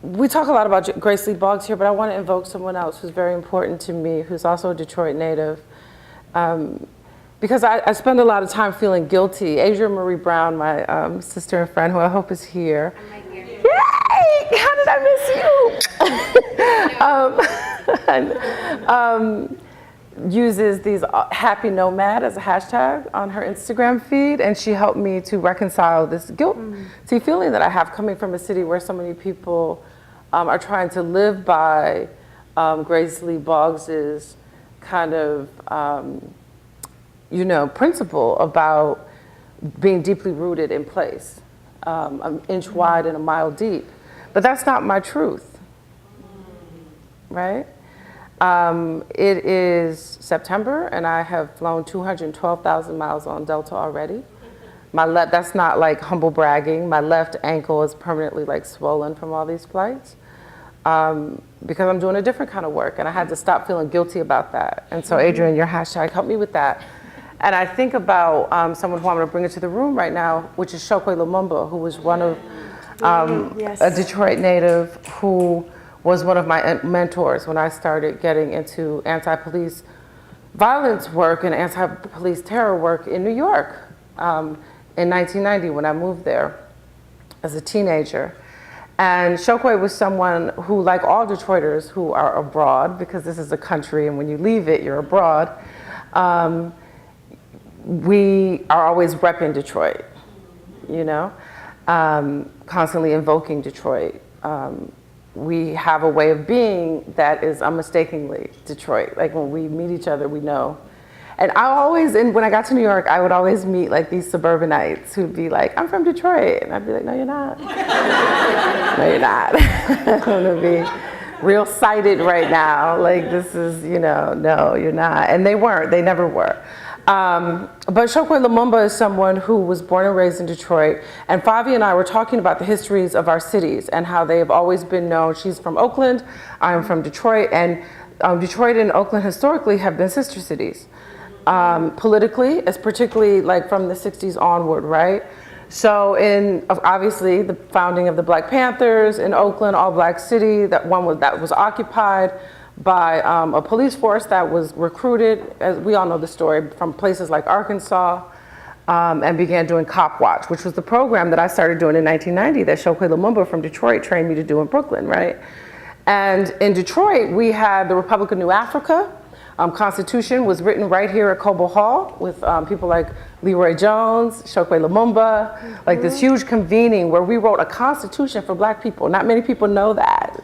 we talk a lot about Grace Lee Boggs here, but I want to invoke someone else who's very important to me, who's also a Detroit native. Because I spend a lot of time feeling guilty. Adrienne Maree Brown, my sister and friend, who I hope is here. Yay! How did I miss you? Uses these happy nomad as a hashtag on her Instagram feed, and she helped me to reconcile this guilty feeling that I have coming from a city where so many people are trying to live by Grace Lee Boggs's kind of principle about being deeply rooted in place, an inch wide and a mile deep. But that's not my truth, right? It is September, and I have flown 212,000 miles on Delta already. That's not like humble bragging. My left ankle is permanently like swollen from all these flights because I'm doing a different kind of work, and I had to stop feeling guilty about that. And so Adrienne, your hashtag helped me with that. And I think about someone who I'm going to bring into the room right now, which is Chokwe Lumumba, who was one of a Detroit native who was one of my mentors when I started getting into anti-police violence work and anti-police terror work in New York in 1990 when I moved there as a teenager. And Chokwe was someone who, like all Detroiters who are abroad, because this is a country and when you leave it, you're abroad, we are always repping Detroit, constantly invoking Detroit. We have a way of being that is unmistakably Detroit. Like when we meet each other, we know. And when I got to New York, I would always meet like these suburbanites who'd be like, I'm from Detroit. And I'd be like, no, you're not. No, you're not. I'm gonna be real sighted right now. Like this is, no, you're not. And they weren't, they never were. But Chokwe Lumumba is someone who was born and raised in Detroit, and Favi and I were talking about the histories of our cities and how they have always been known. She's from Oakland, I'm from Detroit, and Detroit and Oakland historically have been sister cities. Politically, it's particularly like from the 60s onward, right? So in obviously the founding of the Black Panthers in Oakland, all black city, that was occupied by a police force that was recruited, as we all know the story, from places like Arkansas, and began doing Cop Watch, which was the program that I started doing in 1990 that Chokwe Lumumba from Detroit trained me to do in Brooklyn, right? And in Detroit, we had the Republic of New Africa. Constitution was written right here at Cobo Hall with people like Leroy Jones, Chokwe Lumumba, like this huge convening where we wrote a constitution for black people. Not many people know that.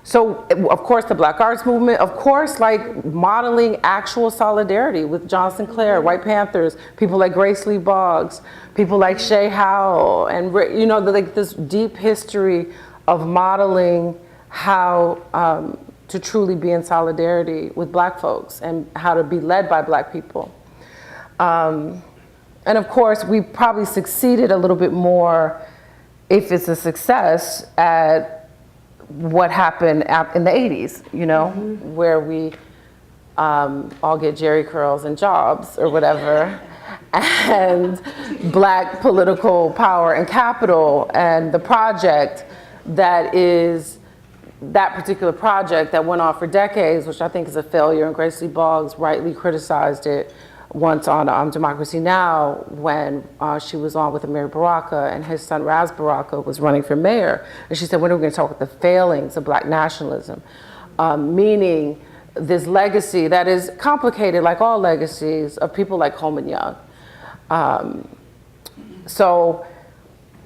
So, of course, the Black Arts Movement, of course, like modeling actual solidarity with John Sinclair, White Panthers, people like Grace Lee Boggs, people like Shay Howell, and like this deep history of modeling how to truly be in solidarity with black folks and how to be led by black people. And of course, we probably succeeded a little bit more, if it's a success, at what happened in the 80s, where we all get Jerry curls and jobs or whatever, and black political power and capital, and the project that is that particular project that went on for decades, which I think is a failure, and Grace Lee Boggs rightly criticized it once on Democracy Now! When she was on with Amiri Baraka and his son Raz Baraka was running for mayor. And she said, when are we going to talk about the failings of black nationalism? Meaning this legacy that is complicated, like all legacies, of people like Coleman Young. So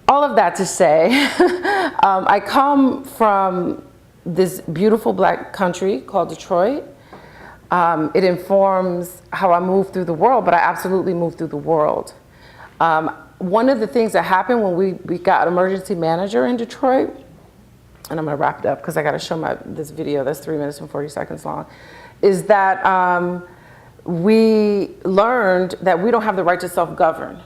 all of that to say, I come from this beautiful black country called Detroit. It informs how I move through the world, but I absolutely move through the world. One of the things that happened when we got an emergency manager in Detroit, and I'm gonna wrap it up because I gotta show this video that's 3 minutes and 40 seconds long, is that we learned that we don't have the right to self-govern,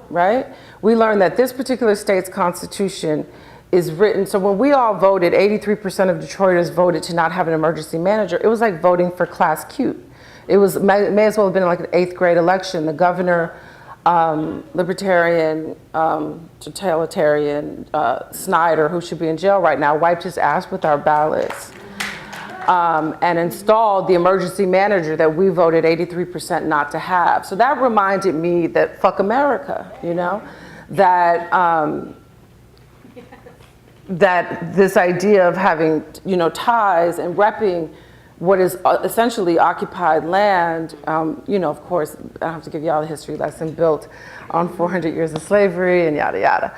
right? We learned that this particular state's constitution is written, so when we all voted, 83% of Detroiters voted to not have an emergency manager. It was like voting for class cute. It was may as well have been like an 8th grade election. The governor libertarian, totalitarian Snyder, who should be in jail right now, wiped his ass with our ballots and installed the emergency manager that we voted 83% not to have. So that reminded me that fuck America, you know, that that this idea of having, you know, ties and repping what is essentially occupied land, you know, of course, I don't have to give you all the history lesson, built on 400 years of slavery and yada, yada.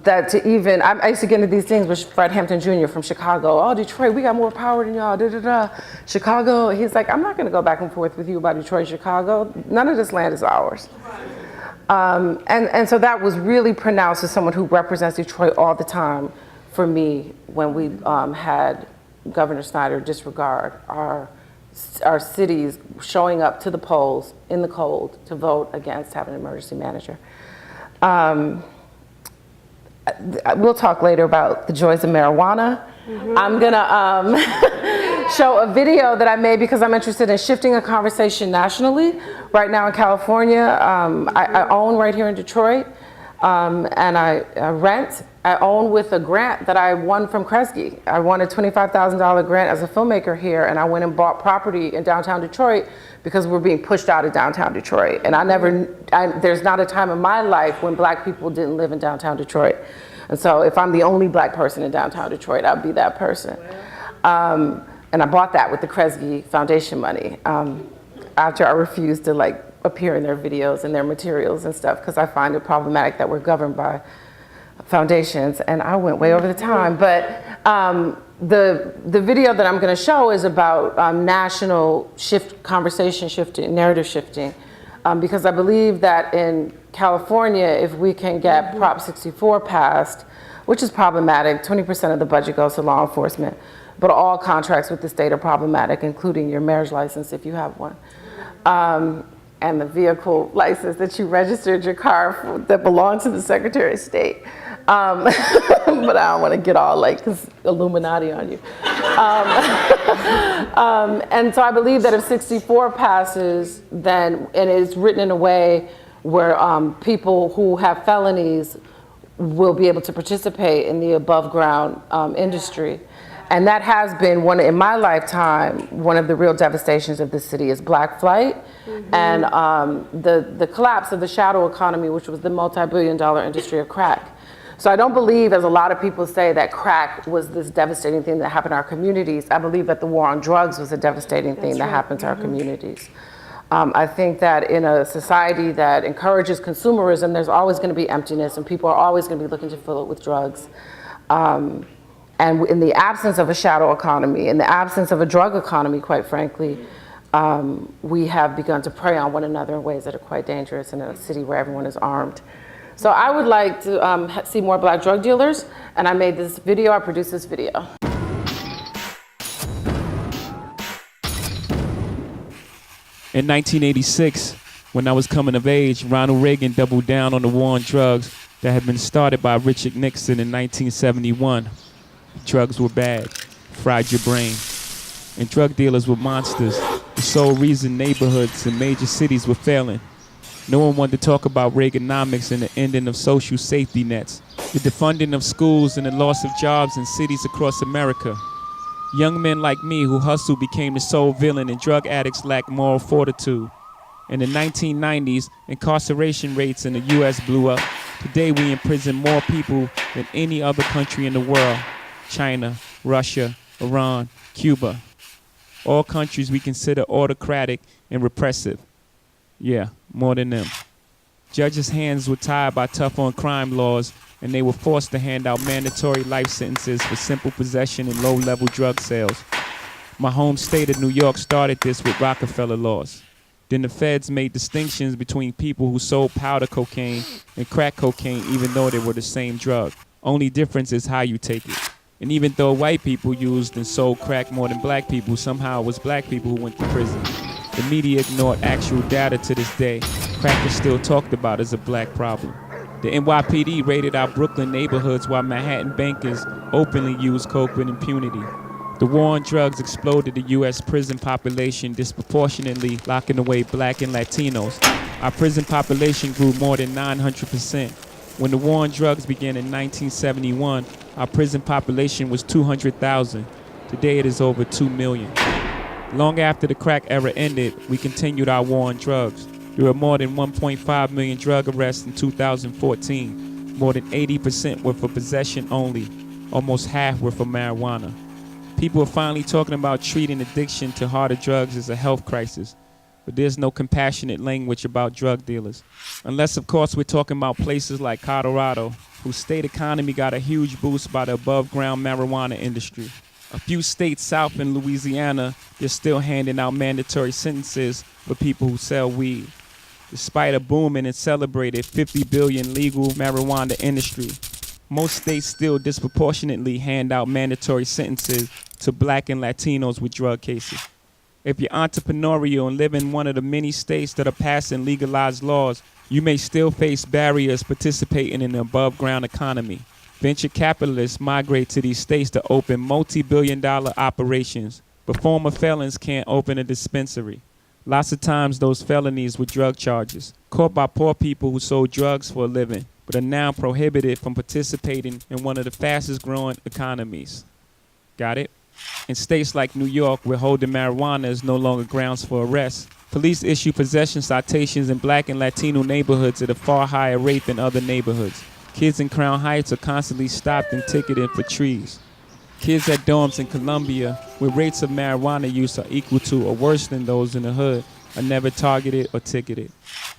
That to even, I used to get into these things with Fred Hampton Jr. from Chicago. Oh, Detroit, we got more power than y'all, da, da, da. Chicago, he's like, I'm not gonna go back and forth with you about Detroit, Chicago. None of this land is ours. And so that was really pronounced as someone who represents Detroit all the time for me when we had Governor Snyder disregard our cities showing up to the polls in the cold to vote against having an emergency manager. We'll talk later about the joys of marijuana. Mm-hmm. I'm gonna show a video that I made because I'm interested in shifting a conversation nationally. Right now in California, I own right here in Detroit, and I rent. I own with a grant that I won from Kresge. I won a $25,000 grant as a filmmaker here, and I went and bought property in downtown Detroit because we're being pushed out of downtown Detroit. And there's not a time in my life when black people didn't live in downtown Detroit. And so if I'm the only black person in downtown Detroit, I'll be that person. And I bought that with the Kresge Foundation money after I refused to like appear in their videos and their materials and stuff because I find it problematic that we're governed by foundations, and I went way over the time, but the video that I'm going to show is about national conversation shifting, narrative shifting, because I believe that in California, if we can get Prop 64 passed, which is problematic, 20% of the budget goes to law enforcement, but all contracts with the state are problematic, including your marriage license if you have one. And the vehicle license that you registered your car for, that belongs to the Secretary of State. But I don't want to get all like Illuminati on you. And so I believe that if 64 passes, then, and it's written in a way where people who have felonies will be able to participate in the above ground industry. And that has been in my lifetime, one of the real devastations of the city is black flight, mm-hmm. and the collapse of the shadow economy, which was the multi-billion-dollar industry of crack. So I don't believe, as a lot of people say, that crack was this devastating thing that happened in our communities. I believe that the war on drugs was a devastating thing that happened to our communities. I think that in a society that encourages consumerism, there's always going to be emptiness, and people are always going to be looking to fill it with drugs. And in the absence of a shadow economy, in the absence of a drug economy, quite frankly, we have begun to prey on one another in ways that are quite dangerous in a city where everyone is armed. So I would like to see more black drug dealers, and I made this video, I produced this video. In 1986, when I was coming of age, Ronald Reagan doubled down on the war on drugs that had been started by Richard Nixon in 1971. Drugs were bad, fried your brain, and drug dealers were monsters. The sole reason neighborhoods and major cities were failing. No one wanted to talk about Reaganomics and the ending of social safety nets, the defunding of schools and the loss of jobs in cities across America. Young men like me who hustled became the sole villain, and drug addicts lacked moral fortitude. In the 1990s, incarceration rates in the U.S. blew up. Today we imprison more people than any other country in the world. China, Russia, Iran, Cuba. All countries we consider autocratic and repressive. Yeah, more than them. Judges' hands were tied by tough on crime laws, and they were forced to hand out mandatory life sentences for simple possession and low-level drug sales. My home state of New York started this with Rockefeller laws. Then the feds made distinctions between people who sold powder cocaine and crack cocaine, even though they were the same drug. Only difference is how you take it. And even though white people used and sold crack more than black people, somehow it was black people who went to prison. The media ignored actual data to this day. Crack is still talked about as a black problem. The NYPD raided our Brooklyn neighborhoods while Manhattan bankers openly used coke with impunity. The war on drugs exploded the U.S. prison population, disproportionately locking away black and Latinos. Our prison population grew more than 900%. When the war on drugs began in 1971, our prison population was 200,000. Today it is over 2 million. Long after the crack era ended, we continued our war on drugs. There were more than 1.5 million drug arrests in 2014. More than 80% were for possession only. Almost half were for marijuana. People are finally talking about treating addiction to harder drugs as a health crisis, but there's no compassionate language about drug dealers. Unless, of course, we're talking about places like Colorado, whose state economy got a huge boost by the above-ground marijuana industry. A few states south in Louisiana, they're still handing out mandatory sentences for people who sell weed. Despite a booming and celebrated 50 billion legal marijuana industry, most states still disproportionately hand out mandatory sentences to Black and Latinos with drug cases. If you're entrepreneurial and live in one of the many states that are passing legalized laws, you may still face barriers participating in the above-ground economy. Venture capitalists migrate to these states to open multi-billion-dollar operations, but former felons can't open a dispensary. Lots of times those felonies were drug charges, caught by poor people who sold drugs for a living, but are now prohibited from participating in one of the fastest growing economies. Got it? In states like New York, where holding marijuana is no longer grounds for arrest, police issue possession citations in Black and Latino neighborhoods at a far higher rate than other neighborhoods. Kids in Crown Heights are constantly stopped and ticketed for trees. Kids at dorms in Columbia, where rates of marijuana use are equal to or worse than those in the hood, are never targeted or ticketed.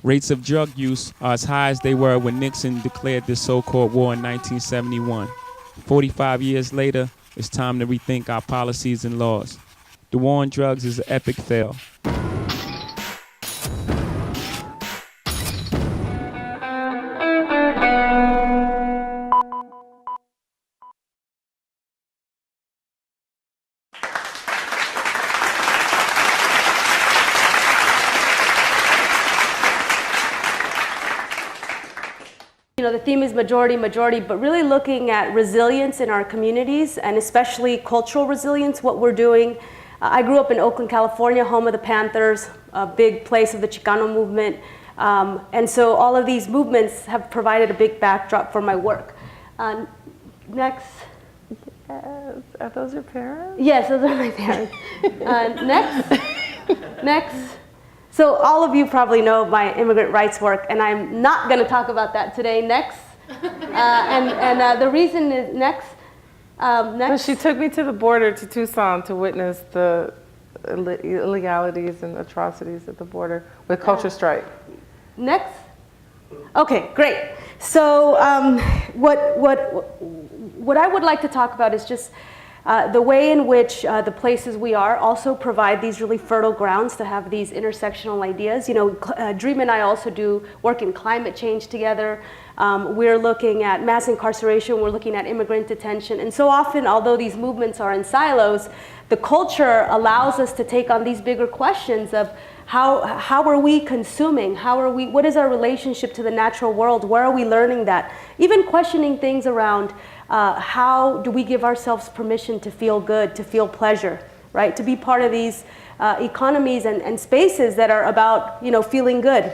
Rates of drug use are as high as they were when Nixon declared this so-called war in 1971. 45 years later, it's time to rethink our policies and laws. The war on drugs is an epic fail. You know, the theme is majority, but really looking at resilience in our communities and especially cultural resilience, what we're doing. I grew up in Oakland, California, home of the Panthers, a big place of the Chicano movement. And so all of these movements have provided a big backdrop for my work. Next. Yes. Are those your parents? Yes, those are my parents. Next. So all of you probably know my immigrant rights work, and I'm not going to talk about that today. Next. The reason is next. Well, she took me to the border to Tucson to witness the illegalities and atrocities at the border with Culture Strike. Next. Okay, great. So what I would like to talk about is just the way in which the places we are also provide these really fertile grounds to have these intersectional ideas. You know, Dream and I also do work in climate change together. We're looking at mass incarceration, we're looking at immigrant detention. And so often, although these movements are in silos, the culture allows us to take on these bigger questions of how are we consuming? What is our relationship to the natural world? Where are we learning that? Even questioning things around how do we give ourselves permission to feel good, to feel pleasure, right? To be part of these economies and spaces that are about, you know, feeling good.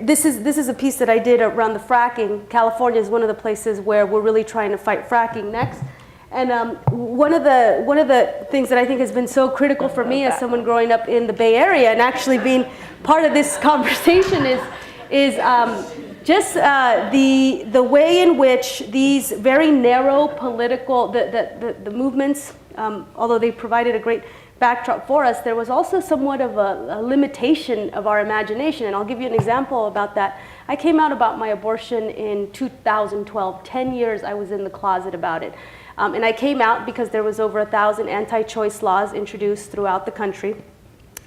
This is a piece that I did around the fracking. California is one of the places where we're really trying to fight fracking next. And one of the things that I think has been so critical for me as someone growing up in the Bay Area and actually being part of this conversation is just the way in which these very narrow political the movements, although they provided a great backdrop for us, there was also somewhat of a limitation of our imagination. And I'll give you an example about that. I came out about my abortion in 2012. 10 years I was in the closet about it. And I came out because there was over 1,000 anti-choice laws introduced throughout the country.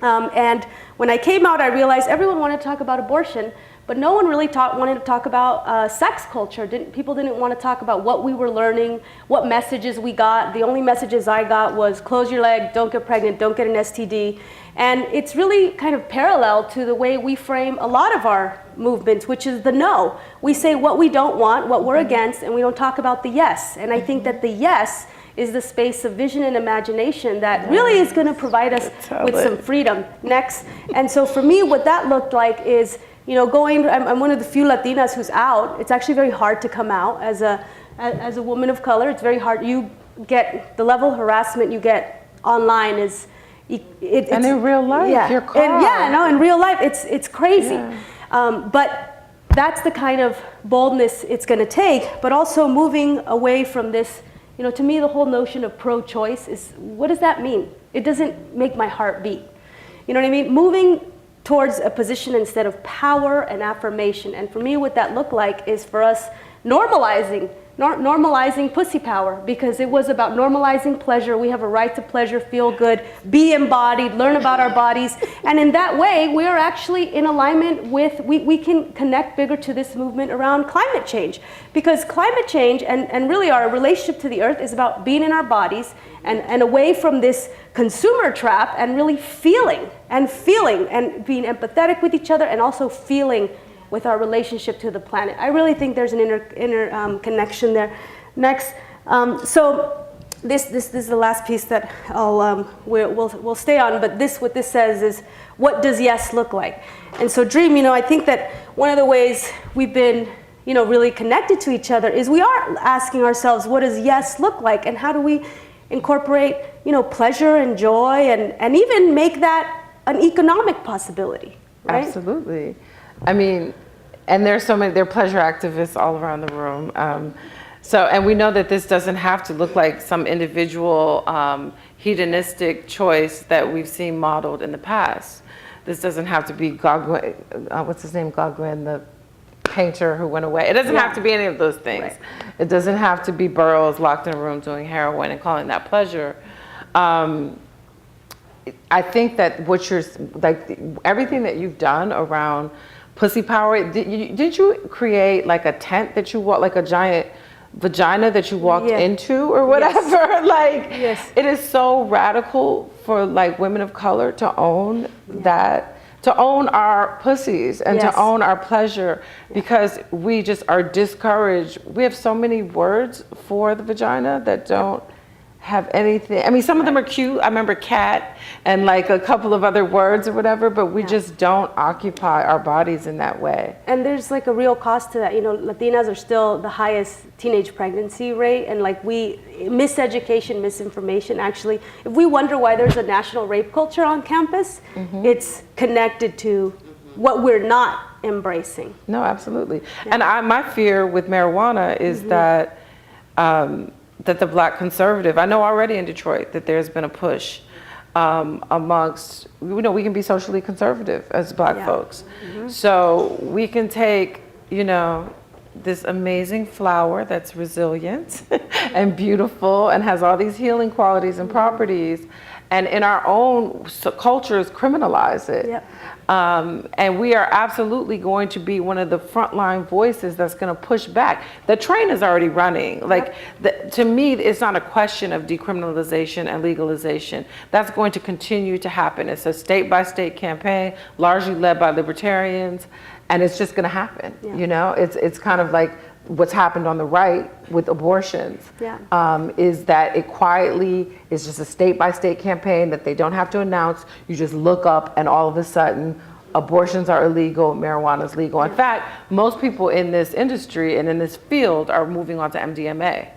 And when I came out, I realized everyone wanted to talk about abortion, but no one really wanted to talk about sex culture. People didn't want to talk about what we were learning, what messages we got. The only messages I got was close your leg, don't get pregnant, don't get an STD. And it's really kind of parallel to the way we frame a lot of our movements, which is the no. We say what we don't want, what we're against, and we don't talk about the yes. And I think that the yes is the space of vision and imagination that really is going to provide us with some freedom. Next. And so for me, what that looked like is, you know, I'm one of the few Latinas who's out. It's actually very hard to come out as a woman of color. It's very hard. You get the level of harassment you get online is, and in real life, you're caught. And yeah, no, in real life, it's crazy. Yeah. But that's the kind of boldness it's going to take, but also moving away from this. You know, to me, the whole notion of pro-choice is, what does that mean? It doesn't make my heart beat. You know what I mean? Moving towards a position instead of power and affirmation. And for me, what that looked like is for us normalizing pussy power, because it was about normalizing pleasure. We have a right to pleasure, feel good, be embodied, learn about our bodies. And in that way, we are actually in alignment with, we can connect bigger to this movement around climate change. Because climate change and really our relationship to the earth is about being in our bodies and away from this consumer trap and really feeling and being empathetic with each other and also feeling with our relationship to the planet. I really think there's an inner connection there. Next, so this is the last piece that we'll stay on. But what this says is, what does yes look like? And so, Dream, you know, I think that one of the ways we've been, you know, really connected to each other is we are asking ourselves, what does yes look like, and how do we incorporate, you know, pleasure and joy, and even make that an economic possibility? Right? Absolutely. I mean, and there's so many, there are pleasure activists all around the room. And we know that this doesn't have to look like some individual hedonistic choice that we've seen modeled in the past. This doesn't have to be Gauguin, what's his name, Gauguin, the painter who went away. It doesn't have to be any of those things. Right. It doesn't have to be Burroughs locked in a room doing heroin and calling that pleasure. I think that what you're, like, everything that you've done around pussy power, did you create like a tent that you walk, like a giant vagina that you walked into or whatever? Yes. Like, yes. It is so radical for like women of color to own that, to own our pussies and to own our pleasure, because we just are discouraged. We have so many words for the vagina that don't have anything. I mean, some of them are cute. I remember cat and like a couple of other words or whatever, but we just don't occupy our bodies in that way. And there's like a real cost to that. You know, Latinas are still the highest teenage pregnancy rate, and like miseducation, misinformation. Actually, if we wonder why there's a national rape culture on campus, it's connected to what we're not embracing. No, absolutely. Yeah. And my fear with marijuana is that that the Black conservative, I know already in Detroit that there's been a push amongst, you know, we can be socially conservative as Black folks. So we can take, you know, this amazing flower that's resilient and beautiful and has all these healing qualities and properties, and in our own cultures criminalize it. Yep. And we are absolutely going to be one of the frontline voices that's going to push back. The train is already running. Like, to me, it's not a question of decriminalization and legalization. That's going to continue to happen. It's a state-by-state campaign, largely led by libertarians, and it's just going to happen. Yeah. You know, it's kind of like what's happened on the right with abortions, is that it quietly is just a state-by-state campaign that they don't have to announce. You just look up and all of a sudden abortions are illegal, marijuana is legal. In fact, most people in this industry and in this field are moving on to MDMA.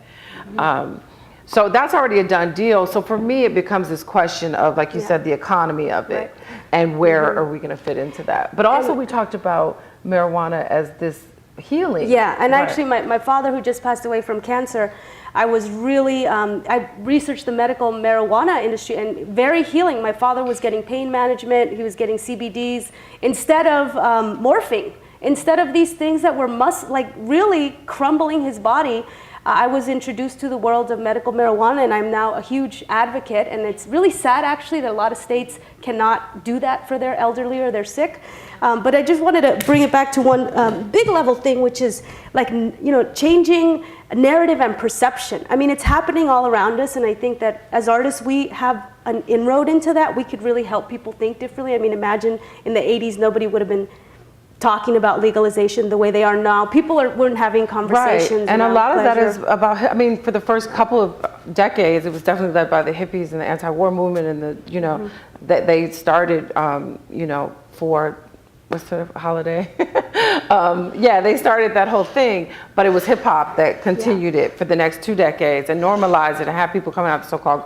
So that's already a done deal. So for me, it becomes this question of, like you said, the economy of it, and where are we going to fit into that? But also we talked about marijuana as this healing. Yeah, and actually my father, who just passed away from cancer, I was really, I researched the medical marijuana industry, and very healing. My father was getting pain management, he was getting CBDs instead of morphine, instead of these things that were really crumbling his body. I was introduced to the world of medical marijuana, and I'm now a huge advocate. And it's really sad, actually, that a lot of states cannot do that for their elderly or their sick. But I just wanted to bring it back to one big level thing, which is like, you know, changing narrative and perception. I mean, it's happening all around us, and I think that as artists, we have an inroad into that. We could really help people think differently. I mean, imagine in the 80s, nobody would have been talking about legalization the way they are now. People weren't having conversations. Right, and a around lot of that pleasure. is about, I mean, for the first couple of decades, it was definitely led by the hippies and the anti-war movement and the, you know, that they started, you know, for, what's the holiday? Yeah, they started that whole thing, but it was hip hop that continued it for the next 2 decades and normalized it and have people coming out of the so-called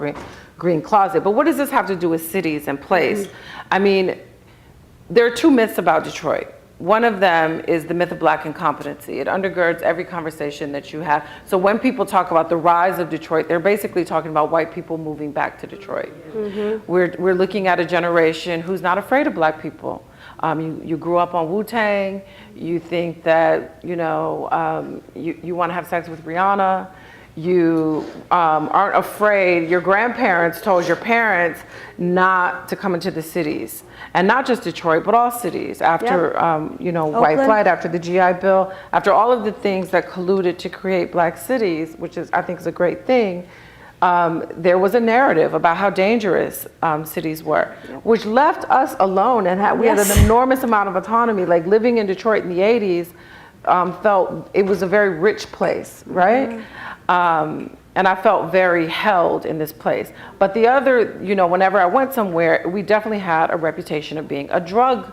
green closet. But what does this have to do with cities and place? I mean, there are 2 myths about Detroit. One of them is the myth of black incompetency. It undergirds every conversation that you have. So when people talk about the rise of Detroit, they're basically talking about white people moving back to Detroit. We're looking at a generation who's not afraid of black people. You grew up on Wu-Tang, you think that, you know, you want to have sex with Rihanna, you aren't afraid, your grandparents told your parents not to come into the cities. And not just Detroit, but all cities after, you know, white flight, after the GI Bill, after all of the things that colluded to create black cities, which is, I think is a great thing. There was a narrative about how dangerous cities were, which left us alone and we had an enormous amount of autonomy. Like living in Detroit in the 80s felt, it was a very rich place, right? And I felt very held in this place. But the other, you know, whenever I went somewhere, we definitely had a reputation of being a drug.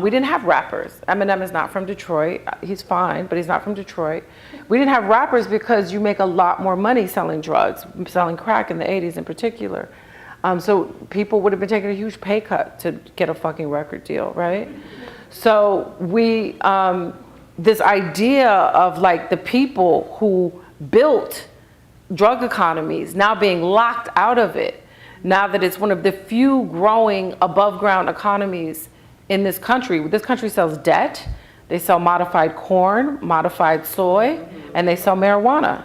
We didn't have rappers. Eminem is not from Detroit. He's fine, but he's not from Detroit. We didn't have rappers because you make a lot more money selling drugs, selling crack in the 80s in particular. So people would have been taking a huge pay cut to get a fucking record deal, right? So we, this idea of like the people who built drug economies now being locked out of it, now that it's one of the few growing above ground economies in this country. This country sells debt, they sell modified corn, modified soy, and they sell marijuana.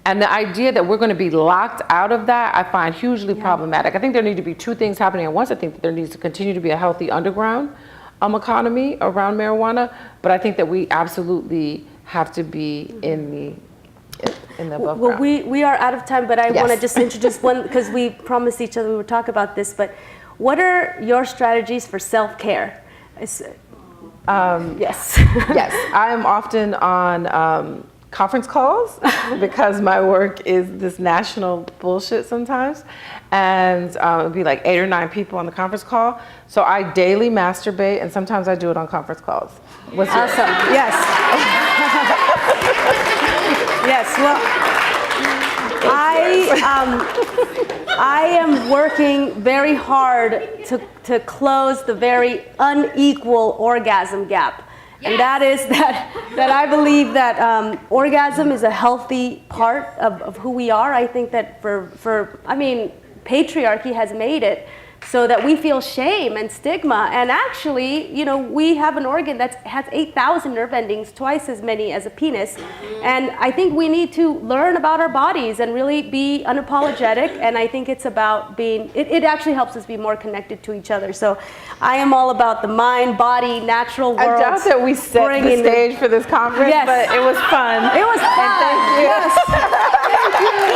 And the idea that we're going to be locked out of that, I find hugely problematic. I think there need to be 2 things happening at once. I think that there needs to continue to be a healthy underground economy around marijuana, but I think that we absolutely have to be in the above Well, ground. we are out of time, but I want to just introduce one, because we promised each other we would talk about this, but what are your strategies for self-care? Yes. Yes, I am often on conference calls because my work is this national bullshit sometimes. And it'd be like 8 or 9 people on the conference call. So I daily masturbate, and sometimes I do it on conference calls. What's yours? Awesome. Yes. Yes. Well, I am working very hard to close the very unequal orgasm gap. And that is that I believe that orgasm is a healthy part of who we are. I think that I mean, patriarchy has made it so that we feel shame and stigma. And actually, you know, we have an organ that has 8,000 nerve endings, twice as many as a penis. And I think we need to learn about our bodies and really be unapologetic. And I think it's about being, it actually helps us be more connected to each other. So I am all about the mind, body, natural world. I doubt that we set the stage for this conference, but it was fun. It was fun. And thank you. Yes. Thank you.